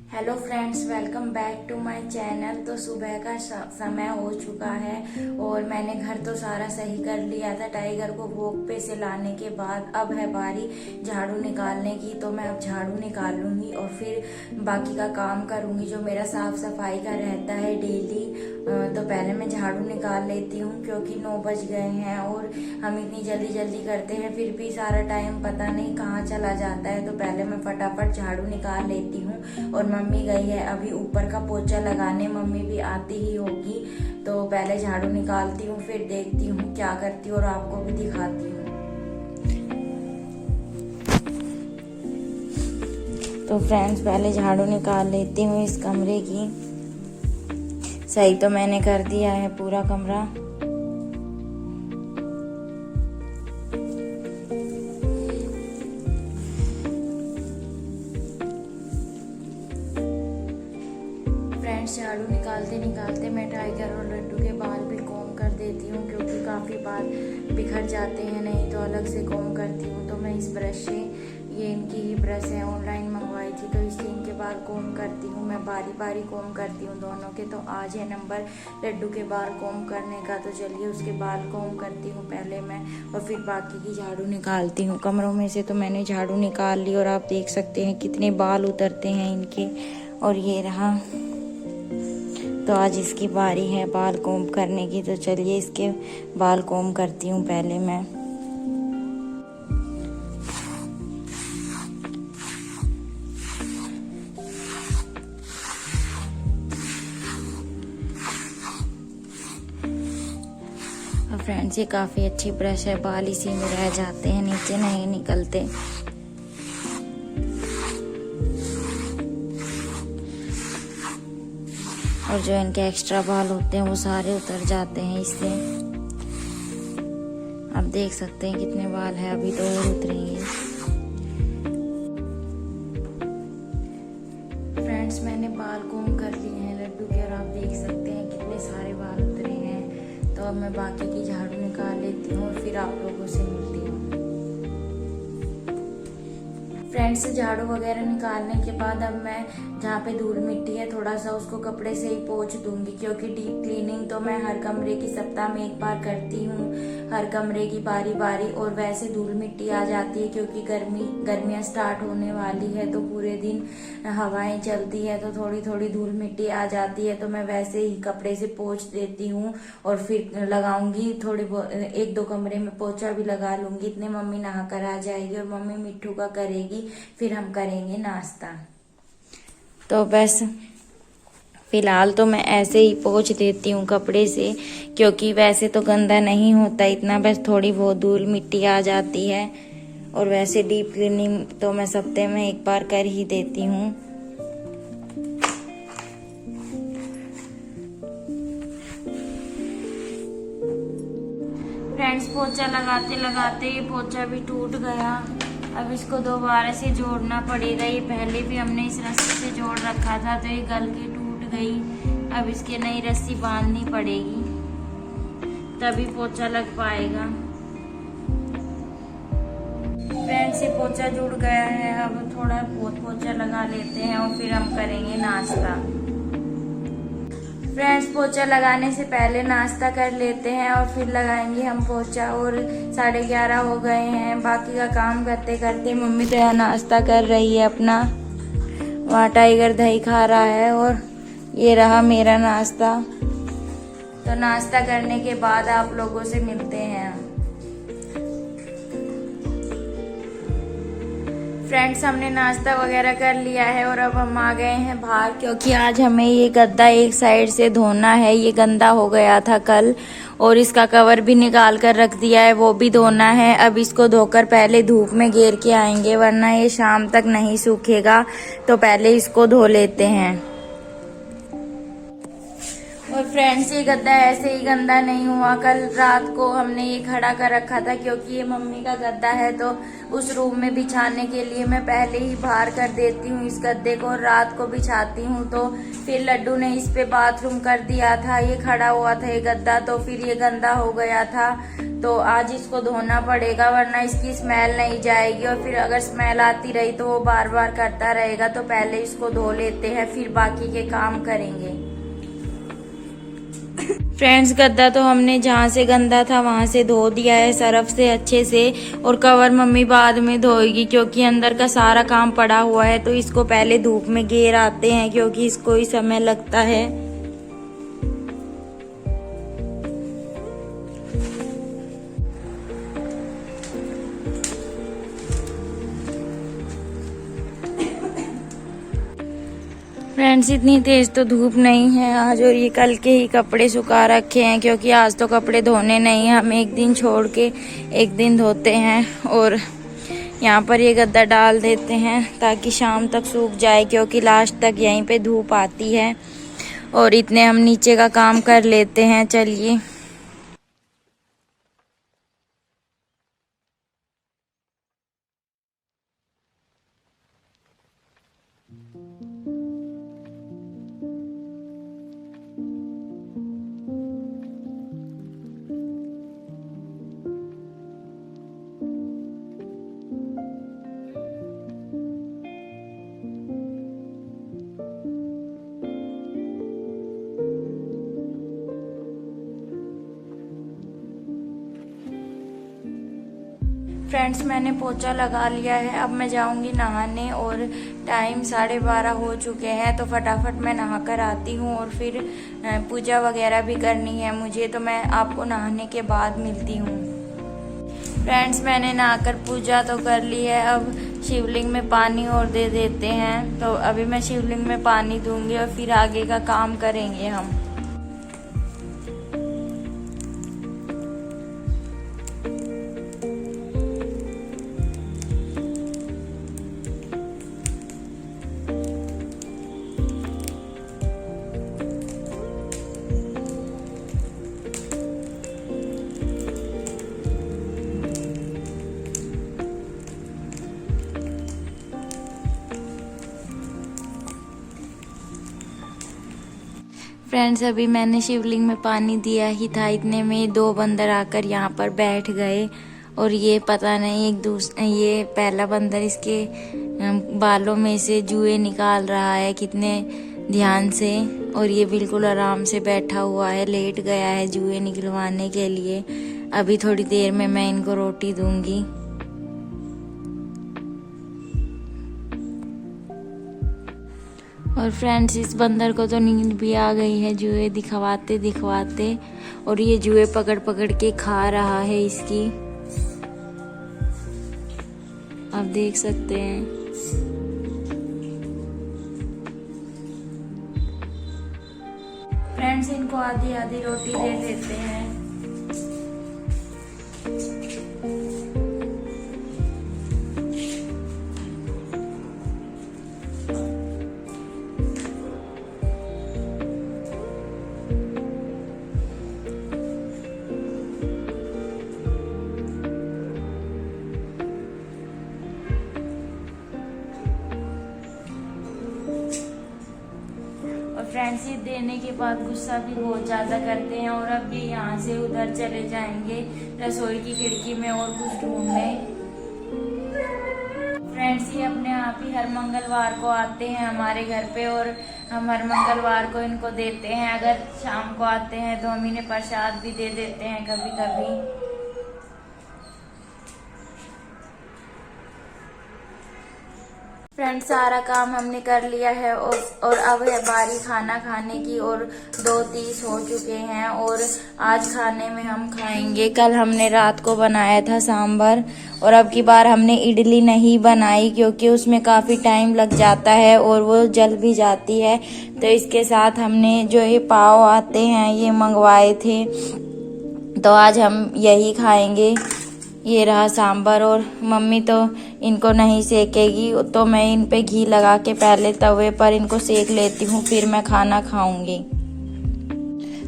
Hello friends, welcome back to my channel. तो सुबह का समय हो चुका है और मैंने घर तो सारा सही कर लिया था। टाइगर को वॉक पे से लाने के बाद अब है बारी झाड़ू निकालने की। तो मैं अब झाड़ू निकाल लूंगी और फिर बाकी का काम करूंगी जो मेरा साफ सफाई का रहता है डेली। तो पहले मैं झाड़ू निकाल लेती हूँ क्योंकि 9 बज गए हैं और हम इतनी जल्दी जल्दी करते हैं फिर भी सारा टाइम पता नहीं कहाँ चला जाता है। तो पहले मैं फटाफट झाड़ू निकाल लेती हूँ और मम्मी गई है अभी ऊपर का पोछा लगाने। मम्मी भी आती ही होगी तो पहले झाड़ू निकालती हूँ फिर देखती हूँ क्या करती हूँ और आपको भी दिखाती हूँ। तो फ्रेंड्स, पहले झाड़ू निकाल लेती हूँ इस कमरे की। सही तो मैंने कर दिया है पूरा कमरा। फ्रेंड्स, झाड़ू निकालते निकालते मैं टाइगर और लड्डू के बाल भी कॉम्ब कर देती हूँ क्योंकि काफ़ी बाल बिखर जाते हैं, नहीं तो अलग से कॉम्ब करती हूँ। तो मैं इस ब्रश से, ये इनकी ही ब्रश है, ऑनलाइन मंगवाई थी, तो इससे इनके बाल कॉम्ब करती हूँ। मैं बारी बारी कॉम्ब करती हूँ दोनों के। तो आज है नंबर लड्डू के बाल कॉम्ब करने का, तो चलिए उसके बाल कॉम्ब करती हूँ पहले मैं और फिर बाकी की झाड़ू निकालती हूँ। कमरों में से तो मैंने झाड़ू निकाल ली और आप देख सकते हैं कितने बाल उतरते हैं इनके। और ये रहा, तो आज इसकी बारी है बाल कॉम्ब करने की। तो चलिए इसके बाल कॉम्ब करती हूँ पहले मैं। फ्रेंड्स, ये काफ़ी अच्छी ब्रश है, बाल इसी में रह जाते हैं, नीचे नहीं निकलते। और जो इनके एक्स्ट्रा बाल होते हैं वो सारे उतर जाते हैं इससे। आप देख सकते हैं कितने बाल हैं, अभी तो और उतरेंगे। फ्रेंड्स, मैंने बाल कॉम्ब कर लिए हैं लड्डू के और आप देख सकते हैं कितने सारे बाल उतरे हैं। तो अब मैं बाकी की झाड़ू निकाल लेती हूँ और फिर आप लोगों से मिलती हूँ। फ्रेंड्स, झाड़ू वगैरह निकालने के बाद अब मैं जहाँ पे धूल मिट्टी है थोड़ा सा उसको कपड़े से ही पोंछ दूंगी क्योंकि डीप क्लीनिंग तो मैं हर कमरे की सप्ताह में एक बार करती हूँ, हर कमरे की बारी बारी। और वैसे धूल मिट्टी आ जाती है क्योंकि गर्मियाँ स्टार्ट होने वाली है तो पूरे दिन हवाएं चलती है तो थोड़ी थोड़ी धूल मिट्टी आ जाती है। तो मैं वैसे ही कपड़े से पोंछ देती हूँ और फिर लगाऊंगी थोड़ी एक दो कमरे में पोछा भी लगा लूंगी। इतने मम्मी नहा कर आ जाएगी और मम्मी मिट्ठू का करेगी, फिर हम करेंगे नाश्ता। तो बस फिलहाल तो मैं ऐसे ही पोंछ देती हूँ कपड़े से क्योंकि वैसे तो गंदा नहीं होता इतना, बस थोड़ी बहुत धूल मिट्टी आ जाती है। और वैसे डीप क्लीनिंग तो मैं सप्ताह में एक बार कर ही देती हूँ। फ्रेंड्स, पोछा लगाते लगाते ये पोछा भी टूट गया। अब इसको दोबारा से जोड़ना पड़ेगा। ये पहले भी हमने इस रस्सी से जोड़ रखा था तो ये गल के टूट गई। अब इसके नई रस्सी बांधनी पड़ेगी तभी पोछा लग पाएगा। फ्रेंड्स, ये पोछा जुड़ गया है, अब थोड़ा बहुत पोछा लगा लेते हैं और फिर हम करेंगे नाश्ता। फ्रेंड्स, पोछा लगाने से पहले नाश्ता कर लेते हैं और फिर लगाएंगे हम पोछा। और 11:30 हो गए हैं। बाकी का काम करते करते मम्मी तो यहाँ नाश्ता कर रही है अपना। वहाँ टाइगर दही खा रहा है और ये रहा मेरा नाश्ता। तो नाश्ता करने के बाद आप लोगों से मिलते हैं। फ्रेंड्स, हमने नाश्ता वगैरह कर लिया है और अब हम आ गए हैं बाहर क्योंकि आज हमें ये गद्दा एक साइड से धोना है। ये गंदा हो गया था कल और इसका कवर भी निकाल कर रख दिया है, वो भी धोना है। अब इसको धोकर पहले धूप में गेर के आएंगे वरना ये शाम तक नहीं सूखेगा। तो पहले इसको धो लेते हैं। और फ्रेंड्स, ये गद्दा ऐसे ही गंदा नहीं हुआ। कल रात को हमने ये खड़ा कर रखा था क्योंकि ये मम्मी का गद्दा है तो उस रूम में बिछाने के लिए मैं पहले ही बाहर कर देती हूँ इस गद्दे को, रात को बिछाती हूँ। तो फिर लड्डू ने इस पे बाथरूम कर दिया था, ये खड़ा हुआ था ये गद्दा, तो फिर ये गंदा हो गया था तो आज इसको धोना पड़ेगा, वरना इसकी स्मेल नहीं जाएगी। और फिर अगर स्मेल आती रही तो वो बार बार करता रहेगा। तो पहले इसको धो लेते हैं, फिर बाकी के काम करेंगे। फ्रेंड्स, गद्दा तो हमने जहाँ से गंदा था वहाँ से धो दिया है सर्फ से अच्छे से। और कवर मम्मी बाद में धोएगी, क्योंकि अंदर का सारा काम पड़ा हुआ है। तो इसको पहले धूप में घेर आते हैं, क्योंकि इसको ही समय लगता है। फ्रेंड्स, इतनी तेज तो धूप नहीं है आज, और ये कल के ही कपड़े सुखा रखे हैं, क्योंकि आज तो कपड़े धोने नहीं हैं। हम एक दिन छोड़ के एक दिन धोते हैं। और यहाँ पर ये गद्दा डाल देते हैं ताकि शाम तक सूख जाए, क्योंकि लास्ट तक यहीं पे धूप आती है। और इतने हम नीचे का काम कर लेते हैं। चलिए। फ्रेंड्स, मैंने पोछा लगा लिया है। अब मैं जाऊंगी नहाने, और टाइम 12:30 हो चुके हैं। तो फटाफट मैं नहा कर आती हूँ, और फिर पूजा वगैरह भी करनी है मुझे। तो मैं आपको नहाने के बाद मिलती हूँ। फ्रेंड्स, मैंने नहाकर पूजा तो कर ली है। अब शिवलिंग में पानी और दे देते हैं। तो अभी मैं शिवलिंग में पानी दूंगी, और फिर आगे का काम करेंगे हम। फ्रेंड्स, अभी मैंने शिवलिंग में पानी दिया ही था, इतने में 2 बंदर आकर यहाँ पर बैठ गए। और ये पता नहीं ये पहला बंदर इसके बालों में से जुए निकाल रहा है कितने ध्यान से। और ये बिल्कुल आराम से बैठा हुआ है, लेट गया है जुए निकलवाने के लिए। अभी थोड़ी देर में मैं इनको रोटी दूंगी। और फ्रेंड्स, इस बंदर को तो नींद भी आ गई है जुए दिखवाते दिखवाते। और ये जुए पकड़ पकड़ के खा रहा है इसकी, आप देख सकते हैं। फ्रेंड्स, इनको आधी आधी रोटी दे देते हैं। फ्रेंड्स, ये देने के बाद गुस्सा भी बहुत ज़्यादा करते हैं। और अब ये यहाँ से उधर चले जाएंगे रसोई की खिड़की में और कुछ ढूंढने। फ्रेंड्स, ये अपने आप ही हर मंगलवार को आते हैं हमारे घर पे, और हम हर मंगलवार को इनको देते हैं। अगर शाम को आते हैं तो हम इन्हें प्रसाद भी दे देते हैं कभी कभी। फ्रेंड्स, सारा काम हमने कर लिया है, और अब है बारी खाना खाने की। और 2:30 हो चुके हैं, और आज खाने में हम खाएंगे। कल हमने रात को बनाया था सांभर, और अब की बार हमने इडली नहीं बनाई, क्योंकि उसमें काफ़ी टाइम लग जाता है और वो जल भी जाती है। तो इसके साथ हमने जो ये पाव आते हैं ये मंगवाए थे, तो आज हम यही खाएंगे। ये रहा सांभर, और मम्मी तो इनको नहीं सेकेगी, तो मैं इन पे घी लगा के पहले तवे पर इनको सेक लेती हूँ, फिर मैं खाना खाऊंगी।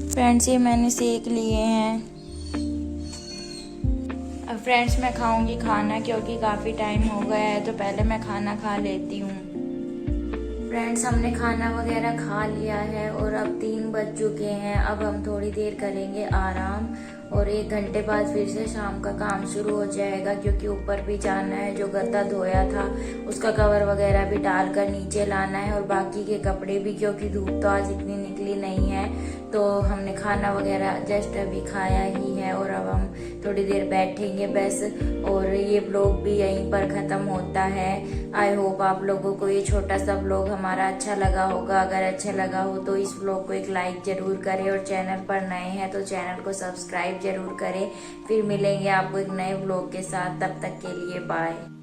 फ्रेंड्स, ये मैंने सेक लिए हैं। अब फ्रेंड्स, मैं खाऊंगी खाना, क्योंकि काफ़ी टाइम हो गया है। तो पहले मैं खाना खा लेती हूँ। फ्रेंड्स, हमने खाना वगैरह खा लिया है, और अब 3 बज चुके हैं। अब हम थोड़ी देर करेंगे आराम, और 1 घंटे बाद फिर से शाम का काम शुरू हो जाएगा, क्योंकि ऊपर भी जाना है। जो गद्दा धोया था उसका कवर वगैरह भी डालकर नीचे लाना है, और बाकी के कपड़े भी, क्योंकि धूप तो आज इतनी निकली नहीं है। तो हमने खाना वगैरह जस्ट अभी खाया ही है और अब हम थोड़ी देर बैठेंगे बस। और ये ब्लॉग भी यहीं पर ख़त्म होता है। आई होप आप लोगों को ये छोटा सा ब्लॉग हमारा अच्छा लगा होगा। अगर अच्छा लगा हो तो इस ब्लॉग को एक लाइक जरूर करें, और चैनल पर नए हैं तो चैनल को सब्सक्राइब जरूर करें। फिर मिलेंगे आपको एक नए ब्लॉग के साथ, तब तक के लिए बाय।